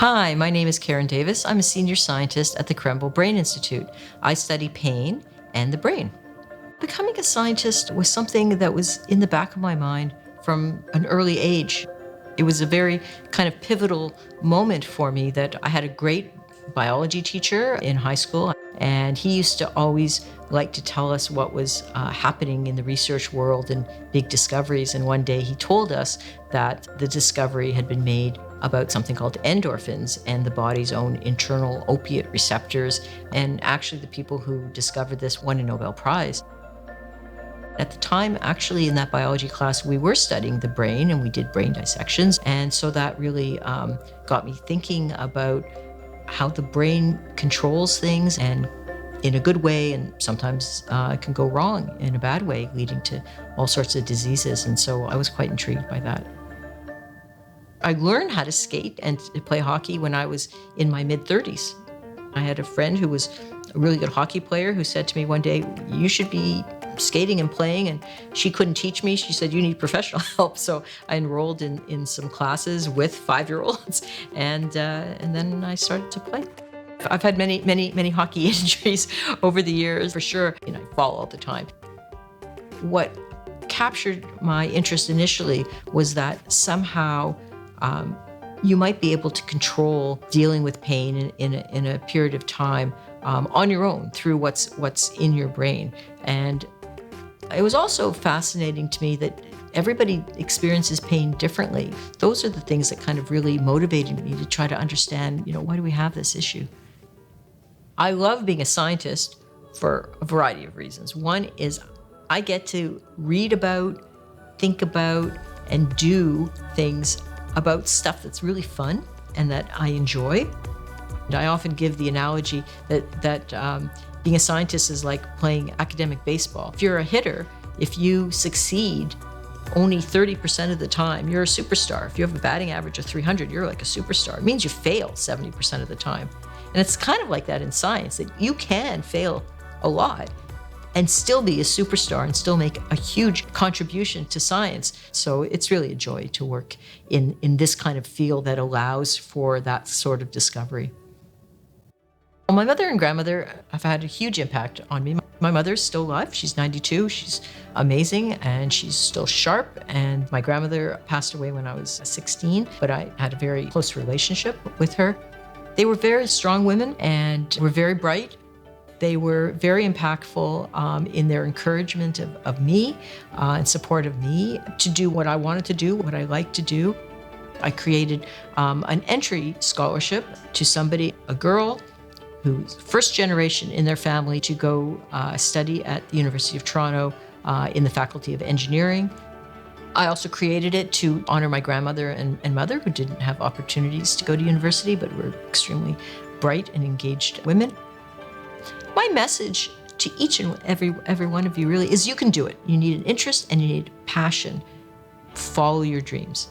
Hi, my name is Karen Davis. I'm a senior scientist at the Krembil Brain Institute. I study pain and the brain. Becoming a scientist was something that was in the back of my mind from an early age. It was a very kind of pivotal moment for me that I had a great biology teacher in high school, and he used to always like to tell us what was happening in the research world and big discoveries. And one day he told us that the discovery had been made about something called endorphins and the body's own internal opiate receptors. And actually the people who discovered this won a Nobel Prize. At the time, actually, in that biology class, we were studying the brain and we did brain dissections. And so that really got me thinking about how the brain controls things, and in a good way, and sometimes it can go wrong in a bad way, leading to all sorts of diseases. And so I was quite intrigued by that. I learned how to skate and to play hockey when I was in my mid-30s. I had a friend who was a really good hockey player who said to me one day, "You should be skating and playing," and she couldn't teach me. She said, "You need professional help." So I enrolled in some classes with 5-year-olds, and then I started to play. I've had many hockey injuries over the years, for sure. I fall all the time. What captured my interest initially was that somehow you might be able to control dealing with pain in a period of time on your own through what's in your brain. And it was also fascinating to me that everybody experiences pain differently. Those are the things that kind of really motivated me to try to understand, why do we have this issue? I love being a scientist for a variety of reasons. One is I get to read about, think about, and do things about stuff that's really fun and that I enjoy. And I often give the analogy that being a scientist is like playing academic baseball. If you're a hitter, if you succeed only 30% of the time, you're a superstar. If you have a batting average of 300, you're like a superstar. It means you fail 70% of the time. And it's kind of like that in science, that you can fail a lot and still be a superstar and still make a huge contribution to science. So it's really a joy to work in this kind of field that allows for that sort of discovery. Well, my mother and grandmother have had a huge impact on me. My mother's still alive. She's 92. She's amazing, and she's still sharp. And my grandmother passed away when I was 16, but I had a very close relationship with her. They were very strong women and were very bright. They were very impactful in their encouragement of me and support of me to do what I wanted to do, what I liked to do. I created an entry scholarship to somebody, a girl who's first generation in their family to go study at the University of Toronto in the Faculty of Engineering. I also created it to honor my grandmother and mother, who didn't have opportunities to go to university, but were extremely bright and engaged women. My message to each and every one of you really is you can do it. You need an interest and you need passion. Follow your dreams.